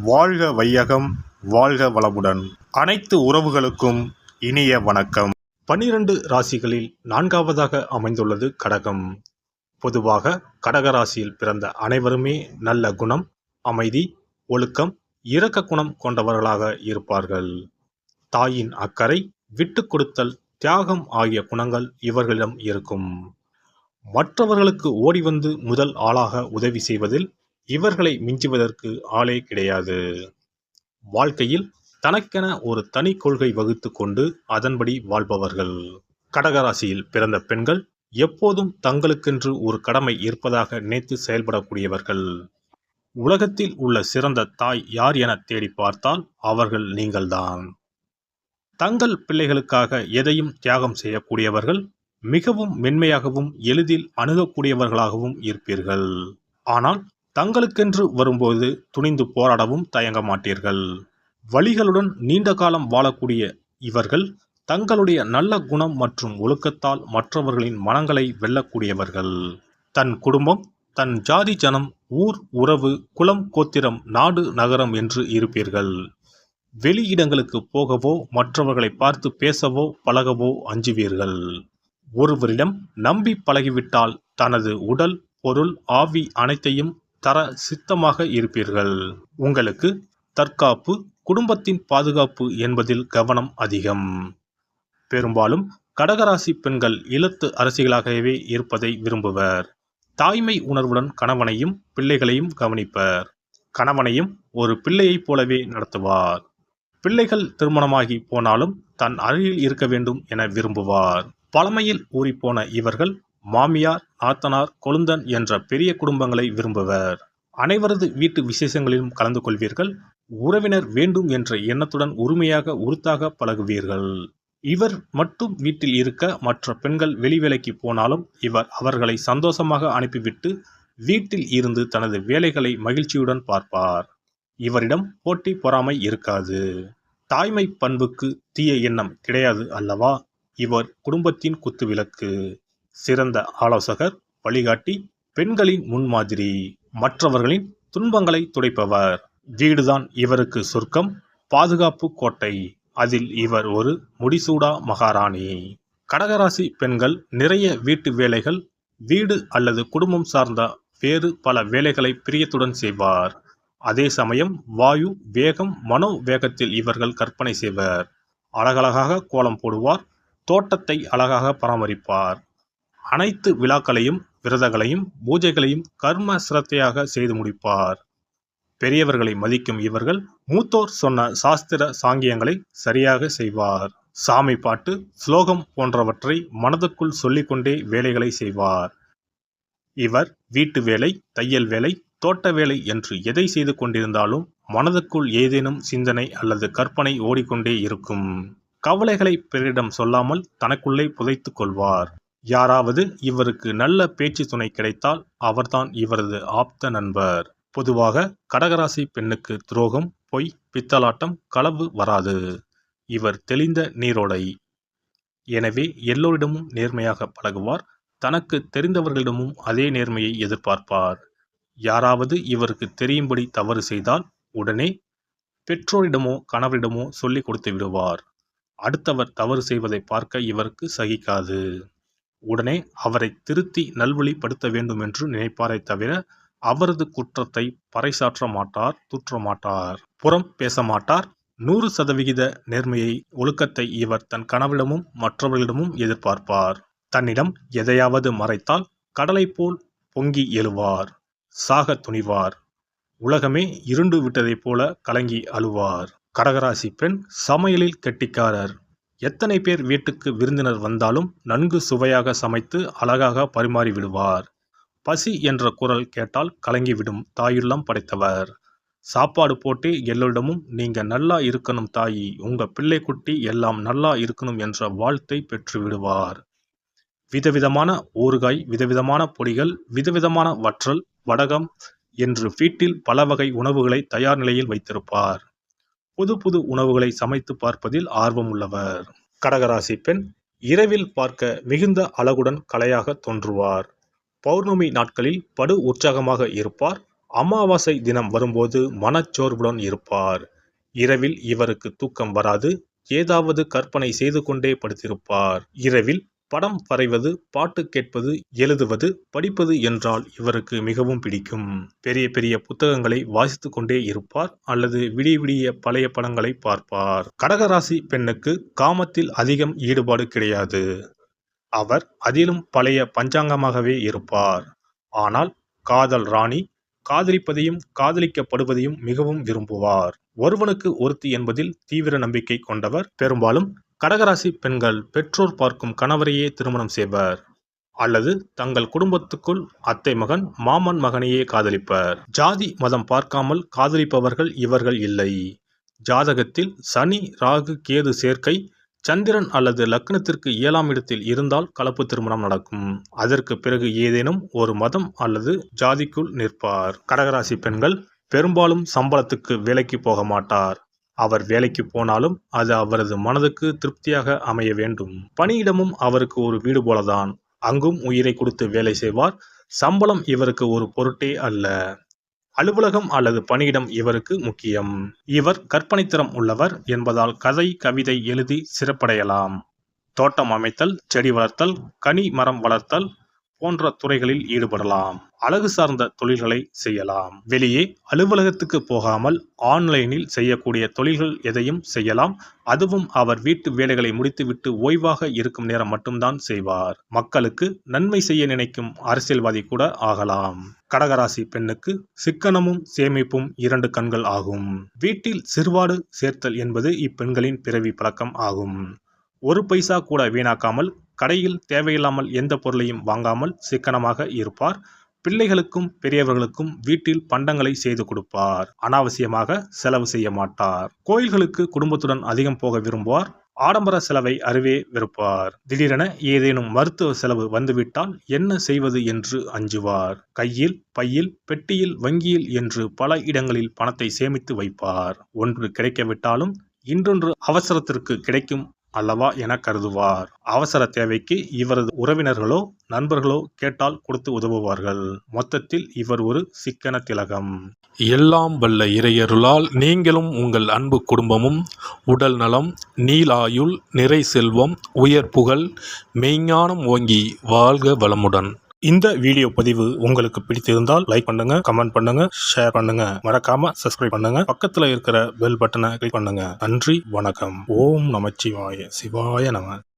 வாழ்க வையகம், வாழ்க வளமுடன். அனைத்து உறவுகளுக்கும் இனிய வணக்கம். 12 ராசிகளில் 4வதாக அமைந்துள்ளது கடகம். பொதுவாக கடக ராசியில் பிறந்த அனைவருமே நல்ல குணம், அமைதி, ஒழுக்கம், இரக்க குணம் கொண்டவர்களாக இருப்பார்கள். தாயின் அக்கறை, விட்டு கொடுத்தல், தியாகம் ஆகிய குணங்கள் இவர்களிடம் இருக்கும். மற்றவர்களுக்கு ஓடிவந்து முதல் ஆளாக உதவி செய்வதில் இவர்களை மிஞ்சுவதற்கு ஆளே கிடையாது. வாழ்க்கையில் தனக்கென ஒரு தனி கொள்கை வகுத்து கொண்டு அதன்படி வாழ்பவர்கள். கடகராசியில் பிறந்த பெண்கள் எப்போதும் தங்களுக்கென்று ஒரு கடமை இருப்பதாக நினைத்து செயல்படக்கூடியவர்கள். உலகத்தில் உள்ள சிறந்த தாய் யார் என தேடி பார்த்தால் அவர்கள் நீங்கள்தான். தங்கள் பிள்ளைகளுக்காக எதையும் தியாகம் செய்யக்கூடியவர்கள், மிகவும் மென்மையாகவும் எளிதில் அணுகக்கூடியவர்களாகவும் இருப்பீர்கள். ஆனால் தங்களுக்கென்று வரும்போது துணிந்து போராடவும் தயங்க மாட்டீர்கள். வலிகளுடன் நீண்ட காலம் வாழக்கூடிய இவர்கள் தங்களுடைய நல்ல குணம் மற்றும் ஒழுக்கத்தால் மற்றவர்களின் மனங்களை வெல்லக்கூடியவர்கள். தன் குடும்பம், தன் ஜாதி ஜனம், ஊர், உறவு, குலம், கோத்திரம், நாடு, நகரம் என்று இருப்பீர்கள். வெளியிடங்களுக்கு போகவோ மற்றவர்களை பார்த்து பேசவோ பழகவோ அஞ்சுவீர்கள். ஒருவரிடம் நம்பி பழகிவிட்டால் தனது உடல், பொருள், ஆவி அனைத்தையும் தர சித்தமாக இருப்பீர்கள். உங்களுக்கு தற்காப்பு, குடும்பத்தின் பாதுகாப்பு என்பதில் கவனம் அதிகம். பெரும்பாலும் கடகராசி பெண்கள் இல்லத்து அரசிகளாகவே இருப்பதை விரும்புவர். தாய்மை உணர்வுடன் கணவனையும் பிள்ளைகளையும் கவனிப்பர். கணவனையும் ஒரு பிள்ளையைப் போலவே நடத்துவார். பிள்ளைகள் திருமணமாகி போனாலும் தன் அருகில் இருக்க வேண்டும் என விரும்புவார். பழமையில் ஊறிப்போன இவர்கள் மாமியார், நாத்தனார், கொழுந்தன் என்ற பெரிய குடும்பங்களை விரும்புவர். அனைவரது வீட்டு விசேஷங்களிலும் கலந்து கொள்வீர்கள். உறவினர் வேண்டும் என்ற எண்ணத்துடன் உரிமையாக உறுத்தாக பழகுவீர்கள். இவர் மட்டும் வீட்டில் இருக்க மற்ற பெண்கள் வெளி வேலைக்கு போனாலும் இவர் அவர்களை சந்தோஷமாக அனுப்பிவிட்டு வீட்டில் இருந்து தனது வேலைகளை மகிழ்ச்சியுடன் பார்ப்பார். இவரிடம் போட்டி பொறாமை இருக்காது. தாய்மை பண்புக்கு தீய எண்ணம் கிடையாது அல்லவா? இவர் குடும்பத்தின் குத்துவிளக்கு, சிறந்த ஆலோசகர், வழிகாட்டி, பெண்களின் முன்மாதிரி, மற்றவர்களின் துன்பங்களை துடைப்பவர். வீடுதான் இவருக்கு சொர்க்கம், பாதுகாப்பு கோட்டை. அதில் இவர் ஒரு முடிசூடா மகாராணி. கடகராசி பெண்கள் நிறைய வீட்டு வேலைகள், வீடு அல்லது குடும்பம் சார்ந்த வேறு பல வேலைகளை பிரியத்துடன் செய்வார். அதே சமயம் வாயு வேகம், மனோ வேகத்தில் இவர்கள் கற்பனை செய்வர். அழகழகாக கோலம் போடுவார். தோட்டத்தை அழகாக பராமரிப்பார். அனைத்து விழாக்களையும், விரதங்களையும், பூஜைகளையும் கர்ம சிரத்தையாக செய்து முடிப்பார். பெரியவர்களை மதிக்கும் இவர்கள் மூத்தோர் சொன்ன சாஸ்திர சாங்கியங்களை சரியாக செய்வார். சாமி பாட்டு, ஸ்லோகம் போன்றவற்றை மனதுக்குள் சொல்லிக்கொண்டே வேலைகளை செய்வார். இவர் வீட்டு வேலை, தையல் வேலை, தோட்ட வேலை என்று எதை செய்து கொண்டிருந்தாலும் மனதுக்குள் ஏதேனும் சிந்தனை அல்லது கற்பனை ஓடிக்கொண்டே இருக்கும். கவலைகளை பிறரிடம் சொல்லாமல் தனக்குள்ளே புதைத்து கொள்வார். யாராவது இவருக்கு நல்ல பேச்சு துணை கிடைத்தால் அவர்தான் இவரது ஆப்த நண்பர். பொதுவாக கடகராசி பெண்ணுக்கு துரோகம், பொய், பித்தலாட்டம், களவு வராது. இவர் தெளிந்த நீரோடை. எனவே எல்லோரிடமும் நேர்மையாக பழகுவார். தனக்கு தெரிந்தவர்களிடமும் அதே நேர்மையை எதிர்பார்ப்பார். யாராவது இவருக்கு தெரியும்படி தவறு செய்தால் உடனே பெற்றோரிடமோ கணவரிடமோ சொல்லிக் கொடுத்து விடுவார். அடுத்தவர் தவறு செய்வதை பார்க்க இவருக்கு சகிக்காது. உடனே அவரை திருத்தி நல்வழிப்படுத்த வேண்டும் என்று நினைப்பாரை தவிர அவரது குற்றத்தை பறைசாற்ற மாட்டார், தூற்ற மாட்டார், புறம் பேச மாட்டார். 100% நேர்மையை, ஒழுக்கத்தை இவர் தன் கணவரிடமும் மற்றவர்களிடமும் எதிர்பார்ப்பார். தன்னிடம் எதையாவது மறைத்தால் கடலை போல் பொங்கி எழுவார். சாக துணிவார். உலகமே இருண்டு விட்டதைப் போல கலங்கி அழுவார். கடகராசி பெண் சமையலில் கெட்டிக்காரர். எத்தனை பேர் வீட்டுக்கு விருந்தினர் வந்தாலும் நன்கு சுவையாக சமைத்து அழகாக பரிமாறி விடுவார். பசி என்ற குரல் கேட்டால் கலங்கிவிடும் தாயுள்ளம் படைத்தவர். சாப்பாடு போட்டு எல்லோரிடமும் நீங்க நல்லா இருக்கணும் தாயி, உங்க பிள்ளை குட்டி எல்லாம் நல்லா இருக்கணும் என்ற வாழ்த்தை பெற்று விடுவார். விதவிதமான ஊறுகாய், விதவிதமான பொடிகள், விதவிதமான வற்றல், வடகம் என்று வீட்டில் பல வகை உணவுகளை தயார் நிலையில் வைத்திருப்பார். புது புது உணவுகளை சமைத்து பார்ப்பதில் ஆர்வம் உள்ளவர். கடகராசி பெண் இரவில் பார்க்க மிகுந்த அழகுடன் கலையாக தோன்றுவார். பௌர்ணமி நாட்களில் படு உற்சாகமாக இருப்பார். அமாவாசை தினம் வரும்போது மனச்சோர்வுடன் இருப்பார். இரவில் இவருக்கு தூக்கம் வராது. ஏதாவது கற்பனை செய்து கொண்டே படுத்திருப்பார். இரவில் படம் வரைவது, பாட்டு கேட்பது, எழுதுவது, படிப்பது என்றால் இவருக்கு மிகவும் பிடிக்கும். பெரிய பெரிய புத்தகங்களை வாசித்து கொண்டே இருப்பார் அல்லது விடிய விடிய பழைய படங்களை பார்ப்பார். கடகராசி பெண்ணுக்கு காமத்தில் அதிகம் ஈடுபாடு கிடையாது. அவர் அதிலும் பழைய பஞ்சாங்கமாகவே இருப்பார். ஆனால் காதல் ராணி, காதலிப்பதையும் காதலிக்கப்படுவதையும் மிகவும் விரும்புவார். ஒருவனுக்கு ஒருத்தி என்பதில் தீவிர நம்பிக்கை கொண்டவர். பெரும்பாலும் கடகராசி பெண்கள் பெற்றோர் பார்க்கும் கணவரையே திருமணம் செய்வர் அல்லது தங்கள் குடும்பத்துக்குள் அத்தை மகன், மாமன் மகனையே காதலிப்பர். ஜாதி மதம் பார்க்காமல் காதலிப்பவர்கள் இவர்கள் இல்லை. ஜாதகத்தில் சனி, ராகு, கேது சேர்க்கை, சந்திரன் அல்லது லக்னத்திற்கு 7ஆம் இடத்தில் இருந்தால் கலப்பு திருமணம் நடக்கும். அதற்கு பிறகு ஏதேனும் ஒரு மதம் அல்லது ஜாதிக்குள் நிற்பார். கடகராசி பெண்கள் பெரும்பாலும் சம்பளத்துக்கு வேலைக்கு போக மாட்டார். அவர் வேலைக்கு போனாலும் அது அவரது மனதுக்கு திருப்தியாக அமைய வேண்டும். பணியிடமும் அவருக்கு ஒரு வீடு போலதான். அங்கும் உயிரை கொடுத்து வேலை செய்வார். சம்பளம் இவருக்கு ஒரு பொருட்டே அல்ல. அலுவலகம் அல்லது பணியிடம் இவருக்கு முக்கியம். இவர் கற்பனைத்திறம் உள்ளவர் என்பதால் கதை, கவிதை எழுதி சிறப்படையலாம். தோட்டம் அமைத்தல், செடி வளர்த்தல், கனி மரம் வளர்த்தல் போன்ற துறைகளில் ஈடுபடலாம். அழகு சார்ந்த தொழில்களை செய்யலாம். வெளியே அலுவலகத்துக்கு போகாமல் ஆன்லைனில் செய்யக்கூடிய தொழில்கள் எதையும் செய்யலாம். அதுவும் அவர் வீட்டு வேலைகளை முடித்துவிட்டு ஓய்வாக இருக்கும் நேரம் மட்டும்தான் செய்வார். மக்களுக்கு நன்மை செய்ய நினைக்கும் அரசியல்வாதி கூட ஆகலாம். கடகராசி பெண்ணுக்கு சிக்கனமும் சேமிப்பும் 2 கண்கள் ஆகும். வீட்டில் சிறுவாடு சேர்த்தல் என்பது இப்பெண்களின் பிறவி பழக்கம் ஆகும். ஒரு பைசா கூட வீணாக்காமல், கடையில் தேவையில்லாமல் எந்த பொருளையும் வாங்காமல் சிக்கனமாக இருப்பார். பிள்ளைகளுக்கும் பெரியவர்களுக்கும் வீட்டில் பண்டங்களை செய்து கொடுப்பார். அனாவசியமாக செலவு செய்ய மாட்டார். கோயில்களுக்கு குடும்பத்துடன் அதிகம் போக விரும்புவார். ஆடம்பர செலவை அறவே வெறுப்பார். திடீரென ஏதேனும் மருத்துவ செலவு வந்துவிட்டால் என்ன செய்வது என்று அஞ்சுவார். கையில், பையில், பெட்டியில், வங்கியில் என்று பல இடங்களில் பணத்தை சேமித்து வைப்பார். ஒன்று கிடைக்கவிட்டாலும் இன்னொன்று அவசரத்திற்கு கிடைக்கும் அல்லவா என கருதுவார். அவசர தேவைக்கு இவரது உறவினர்களோ நண்பர்களோ கேட்டால் கொடுத்து உதவுவார்கள். மொத்தத்தில் இவர் ஒரு சிக்கன திலகம். எல்லாம் வல்ல இறையருளால் நீங்களும் உங்கள் அன்பு குடும்பமும் உடல் நலம், நீலாயுள், நிறை செல்வம், உயர் புகழ், மெய்ஞானம் ஓங்கி வாழ்க வளமுடன். இந்த வீடியோ பதிவு உங்களுக்கு பிடித்திருந்தால் லைக் பண்ணுங்க, கமெண்ட் பண்ணுங்க, ஷேர் பண்ணுங்க. மறக்காம சப்ஸ்கிரைப் பண்ணுங்க. பக்கத்துல இருக்கிற பெல் பட்டனை கிளிக் பண்ணுங்க. நன்றி, வணக்கம். ஓம் நமச்சிவாய. சிவாய நம.